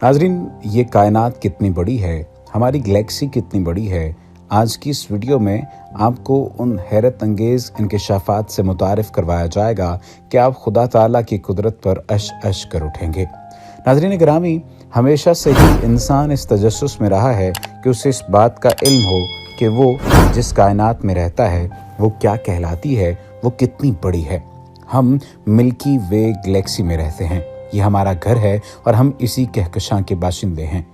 नाजरीन, ये कायनात कितनी बड़ी है, हमारी गैलेक्सी कितनी बड़ी है। आज की इस वीडियो में आपको उन हैरत अंगेज़ इंकशाफात से मुतारिफ़ करवाया जाएगा कि आप खुदा ताला की कुदरत पर अश अश कर उठेंगे। नाजरीन गिरामी, हमेशा से ही इंसान इस तजस्सुस में रहा है कि उसे इस बात का इल्म हो कि वो जिस कायनात में रहता है वो क्या कहलाती है, वो कितनी बड़ी है। हम मिल्की वे गैलेक्सी में रहते हैं, ये हमारा घर है और हम इसी कहकशां के बाशिंदे हैं।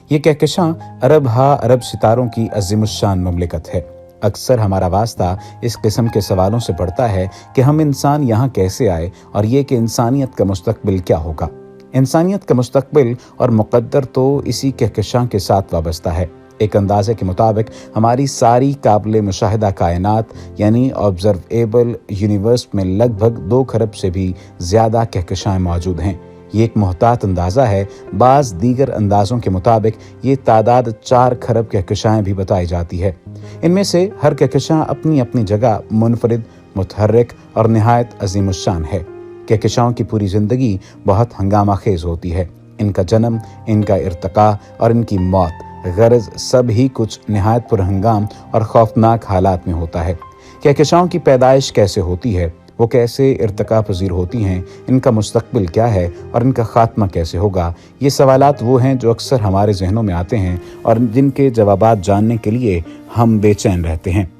ये कहकशां अरब सितारों की अज़ीमुश्शान ममलिकत है। अक्सर हमारा वास्ता इस किस्म के सवालों से पड़ता है कि हम इंसान यहाँ कैसे आए और ये कि इंसानियत का मुस्तकबिल क्या होगा। इंसानियत का मुस्तकबिल और मुक़द्दर तो इसी कहकशां के साथ वाबस्ता है। एक अंदाजे के मुताबिक हमारी सारी काबिल मुशाहिदा कायनात यानी ऑब्जर्वेबल यूनिवर्स में लगभग 2 खरब से भी ज़्यादा कहकशाएँ मौजूद हैं। ये एक मुहतात अंदाज़ा है। बाज़ दीगर अंदाज़ों के मुताबिक ये तादाद 4 खरब कहकशाएँ भी बताई जाती है। इनमें से हर कहकशां अपनी अपनी जगह मुनफरिद, मुतहर्रिक और निहायत अज़ीमुश्शान है। कहकशाओं की पूरी ज़िंदगी बहुत हंगामा खेज़ होती है। इनका जन्म, इनका इर्तिका और इनकी मौत गरज सब ही कुछ निहायत पुरहंगाम और खौफनाक हालात में होता है। कहकशाओं की पैदाइश कैसे होती है, वो कैसे इर्तिका पजीर होती हैं, इनका मुस्तकबिल क्या है और इनका खात्मा कैसे होगा, ये सवालात वो हैं जो अक्सर हमारे जहनों में आते हैं और जिनके जवाबात जानने के लिए हम बेचैन रहते हैं।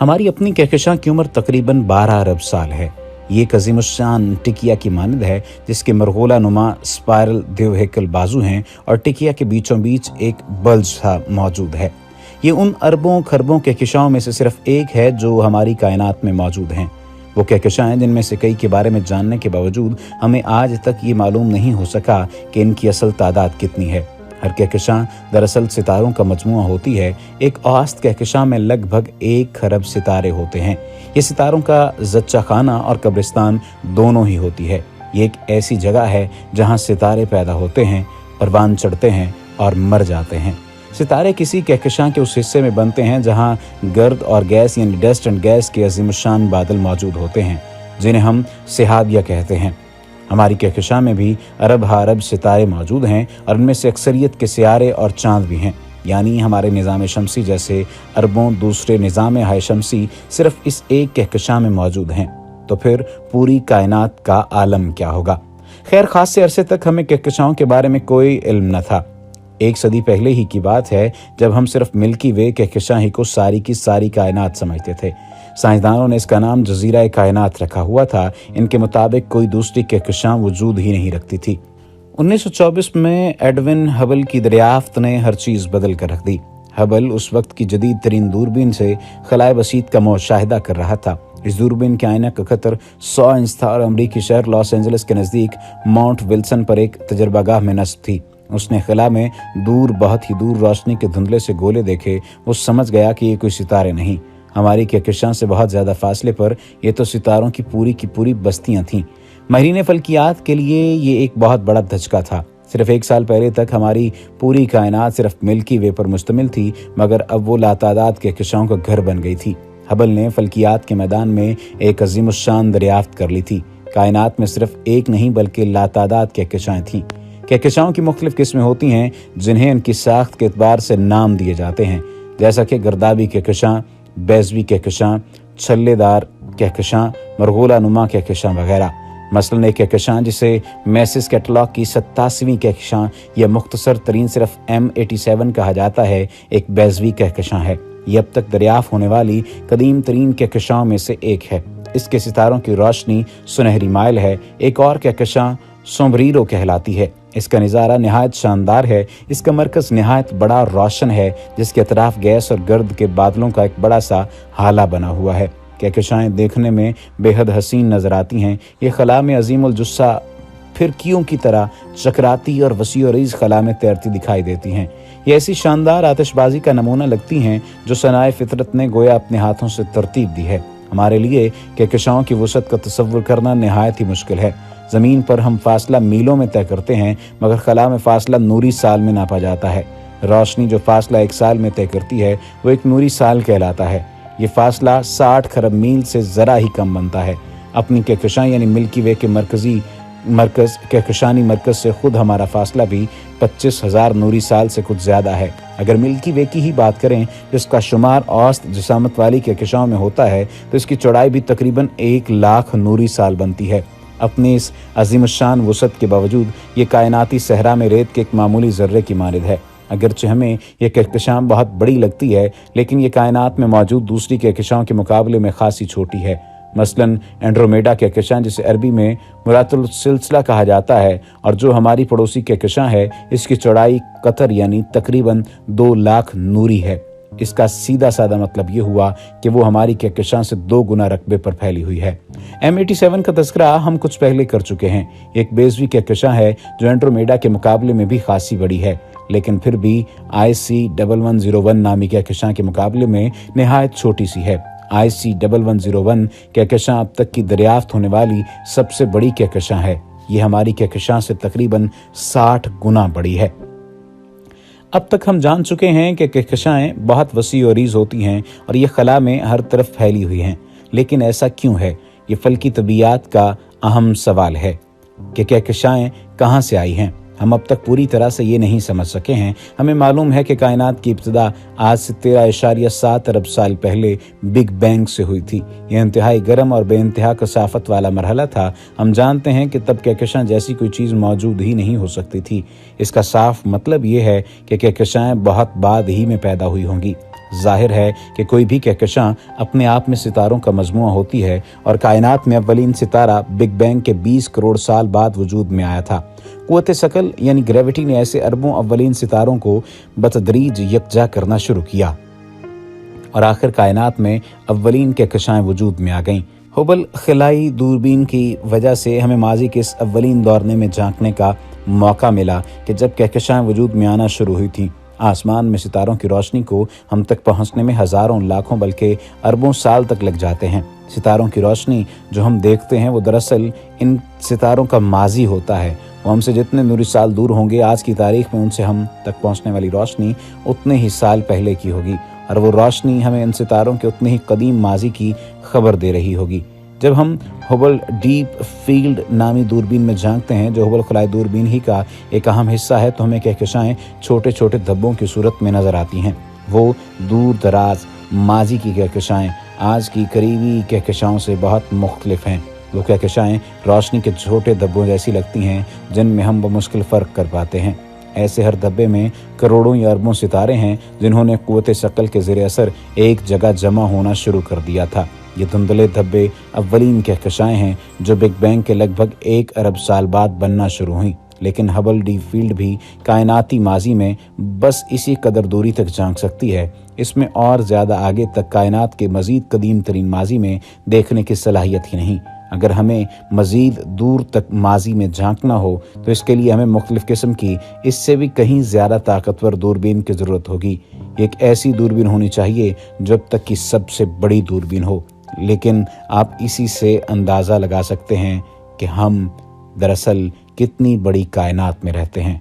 हमारी अपनी कहकशां की उम्र तकरीबन 12 अरब साल है। ये एक अज़ीमुश्शान टिकिया की मानद है जिसके मरगोला नुमा स्पायरल देवहेकल बाजू हैं और टिकिया के बीचों बीच एक बल्ज सा मौजूद है। ये उन अरबों खरबों कहकशाओं में से सिर्फ एक है जो हमारी कायनात में मौजूद हैं। वो कहकशाएँ जिनमें से कई के बारे में जानने के बावजूद हमें आज तक ये मालूम नहीं हो सका कि इनकी असल तादाद कितनी है। हर कहकशां दरअसल सितारों का मजमुआ होती है। एक औसत कहकशां में लगभग 1 खरब सितारे होते हैं। ये सितारों का ज़च्चा खाना और कब्रिस्तान दोनों ही होती है। ये एक ऐसी जगह है जहां सितारे पैदा होते हैं, परवान चढ़ते हैं और मर जाते हैं। सितारे किसी कहकशां के उस हिस्से में बनते हैं जहां गर्द और गैस यानी डस्ट एंड गैस के अज़ीमुश्शान बादल मौजूद होते हैं, जिन्हें हम सिहाबिया कहते हैं। हमारी कहकशां में भी अरब सितारे मौजूद हैं और इनमें से अक्सरियत के सियारे और चाँद भी हैं। यानी हमारे निज़ाम शमसी जैसे अरबों दूसरे निज़ाम हाय शमसी सिर्फ इस एक कहकशां में मौजूद हैं। तो फिर पूरी कायनात का आलम क्या होगा। खैर, खासे अरसे तक हमें कहकशाओं के बारे में कोई इल्म न था। 1 सदी पहले ही की बात है जब हम सिर्फ मिल्की वे कहकशां ही को सारी की सारी कायनात समझते थे। साइंसदानों ने इसका नाम जजीरा कायनात रखा हुआ था। इनके मुताबिक कोई दूसरी कहकशां वजूद ही नहीं रखती थी। 1924 में एडविन हबल की दरियाफ्त ने हर चीज़ बदल कर रख दी। हबल उस वक्त की जदीद तरीन दूरबीन से खलाए बसीत का मुशाहिदा कर रहा था। इस दूरबीन के आईना का खतर 100 इंच था और अमरीकी शहर लॉस एंजलिस के नज़दीक माउंट विल्सन पर एक तजर्बागाह में नस्ब थी। उसने खला में बहुत ही दूर रोशनी के धुंधले से गोले देखे। वो समझ गया कि ये कोई सितारे नहीं, हमारी कहकशां से बहुत ज़्यादा फासले पर ये तो सितारों की पूरी बस्तियां थीं। माहिरीन फल्कियात के लिए ये एक बहुत बड़ा धचका था। सिर्फ 1 साल पहले तक हमारी पूरी कायनात सिर्फ मिल्की वे पर मुश्तमिल थी, मगर अब वो लातादाद कहकशाओं का घर बन गई थी। हबल ने फल्कियात के मैदान में एक अज़ीमुश्शान दरियाफ्त कर ली थी। कायनात में सिर्फ एक नहीं बल्कि लातादाद कहकशाएँ थीं। कहकशाओं की मुख्तलिफ किस्में होती हैं जिन्हें उनकी साख्त के एतबार से नाम दिए जाते हैं, जैसा कि गर्दाबी कहकशां, बैजवी कहकशां, छल्लेदार कहकशां, मरगोला नुमा कहकशां वगैरह। मसलन एक कहकशां जिसे मैसिस कैटलॉग की 87वीं कहकशां या मुख्तसर तरीन सिर्फ M87 कहा जाता है, एक बैजवी कहकशां है। ये अब तक दरियाफ्त होने वाली कदीम तरीन कहकशां में से एक है। इसके सितारों की रोशनी सुनहरी माइल है। एक और कहकशां सोम्ब्रीरो कहलाती है। इसका नज़ारा नहायत शानदार है। इसका मरकज़ नहायत बड़ा रोशन है जिसके अतराफ गैस और गर्द के बादलों का एक बड़ा सा हाला बना हुआ है। कहकशाएँ देखने में बेहद हसीन नज़र आती हैं। ये खला में अजीमुल जुस्सा फिरकियों की तरह चकराती और वसी और रीज़ खला में तैरती दिखाई देती हैं। ये ऐसी शानदार आतिशबाजी का नमूना लगती हैं जो सनाए फितरत ने गोया अपने हाथों से तरतीब दी है। हमारे लिए कहकशाओं की वसअत का तसव्वुर करना नहायत ही मुश्किल है। ज़मीन पर हम फासला मीलों में तय करते हैं, मगर खला में फासला नूरी साल में नापा जाता है। रोशनी जो फासला 1 साल में तय करती है वो एक नूरी साल कहलाता है। ये फासला 60 खरब मील से ज़रा ही कम बनता है। अपनी कहकशां यानी मिल्की वे के मरकज़ी मरकज़ कहकशानी मरकज़ से खुद हमारा फासला भी 25,000 नूरी साल से कुछ ज़्यादा है। अगर मिल्की वे की ही बात करें, जिसका शुमार औसत जिसामत वाली कहकशाओं में होता है, तो इसकी चौड़ाई भी तकरीबन 1 लाख नूरी साल बनती है। अपनी इस अजीमशान वुसअत के बावजूद ये कायनाती सहरा में रेत के एक मामूली ज़र्रे की मानिद है। अगरचे हमें यह कहकशां बहुत बड़ी लगती है, लेकिन ये कायनात में मौजूद दूसरी कहकशाओं के मुकाबले में खासी छोटी है। मसलन एंड्रोमेडा कहकशां, जिसे अरबी में मुरातुल सिलसिला कहा जाता है और जो हमारी पड़ोसी कहकशां है, इसकी चौड़ाई कतर यानी तकरीबन 2 लाख नूरी है। इसका सीधा साधा मतलब ये हुआ कि वो हमारी कहकशां से 2 गुना रकबे पर फैली हुई है। M87 का तज़किरा हम कुछ पहले कर चुके हैं। एक बेज़वी कहकशां है जो एंड्रोमेडा के मुकाबले में भी खासी बड़ी है, लेकिन फिर भी IC1101 नामी कहकशां के मुकाबले में निहायत छोटी सी है। IC1101 कहकशां अब तक की दरियाफ्त होने वाली सबसे बड़ी कहकशां है। ये हमारी कहकशां से तकरीबन 60 गुना बड़ी है। अब तक हम जान चुके हैं कि कहकशाएं बहुत वसी और रीज़ होती हैं और ये खला में हर तरफ फैली हुई हैं। लेकिन ऐसा क्यों है? ये फल्की तबीयत का अहम सवाल है कि कहकशाएं कहाँ से आई हैं। हम अब तक पूरी तरह से ये नहीं समझ सके हैं। हमें मालूम है कि कायनात की इब्तिदा आज से 13.7 अरब साल पहले बिग बैंग से हुई थी। यह इंतहाई गर्म और बेइंतहा कसाफत वाला मरहला था। हम जानते हैं कि तब कहकशां जैसी कोई चीज़ मौजूद ही नहीं हो सकती थी। इसका साफ मतलब ये है कि कहकशाएं बहुत बाद ही में पैदा हुई होंगी। जाहिर है कि कोई भी कहकशां अपने आप में सितारों का मजमुआ होती है और कायनात में अव्वलीन सितारा बिग बैंग के 20 करोड़ साल बाद वजूद में आया था। क़ुव्वत शकल यानी ग्रेविटी ने ऐसे अरबों अव्वलीन सितारों को बतदरीज यकजा करना शुरू किया और आखिर कायनात में अव्वलीन कहकशाएं वजूद में आ गईं। हुबल खिलाई दूरबीन की वजह से हमें माजी के इस अव्वलीन दौरने में झांकने का मौका मिला कि जब कहकशाएं वजूद में आना शुरू हुई थीं। आसमान में सितारों की रोशनी को हम तक पहुंचने में हज़ारों, लाखों बल्कि अरबों साल तक लग जाते हैं। सितारों की रोशनी जो हम देखते हैं वो दरअसल इन सितारों का माजी होता है। वो हमसे जितने नूरी साल दूर होंगे, आज की तारीख में उनसे हम तक पहुंचने वाली रोशनी उतने ही साल पहले की होगी और वो रोशनी हमें इन सितारों के उतने ही कदीम माजी की खबर दे रही होगी। जब हम हुबल डीप फील्ड नामी दूरबीन में झांकते हैं, जो हुबल खलाई दूरबीन ही का एक अहम हिस्सा है, तो हमें कहकशाएं छोटे छोटे धब्बों की सूरत में नज़र आती हैं। वो दूर दराज माजी की कहकशाएं आज की करीबी कहकशाओं से बहुत मुख्तलिफ हैं। वो कहकशाएं रोशनी के छोटे धब्बों जैसी लगती हैं जिनमें हम बमुश्किल फ़र्क कर पाते हैं। ऐसे हर धब्बे में करोड़ों या अरबों सितारे हैं जिन्होंने क़ुव्वत शकल के ज़ेरे असर एक जगह जमा होना शुरू कर दिया था। ये धुंधले धब्बे अव्वलीन कहकशाएं हैं जो बिग बैंग के लगभग 1 अरब साल बाद बनना शुरू हुई। लेकिन हबल डीप फील्ड भी कायनाती माजी में बस इसी कदर दूरी तक झांक सकती है। इसमें और ज़्यादा आगे तक कायनात के मज़ीद कदीम तरीन माजी में देखने की सलाहियत ही नहीं। अगर हमें मज़ीद दूर तक माजी में झांकना हो तो इसके लिए हमें मुख्तलिफ़ किस्म की, इससे भी कहीं ज़्यादा ताकतवर दूरबीन की ज़रूरत होगी। एक ऐसी दूरबीन होनी चाहिए जो अब तक की सबसे बड़ी दूरबीन हो। लेकिन आप इसी से अंदाज़ा लगा सकते हैं कि हम दरअसल कितनी बड़ी कायनात में रहते हैं।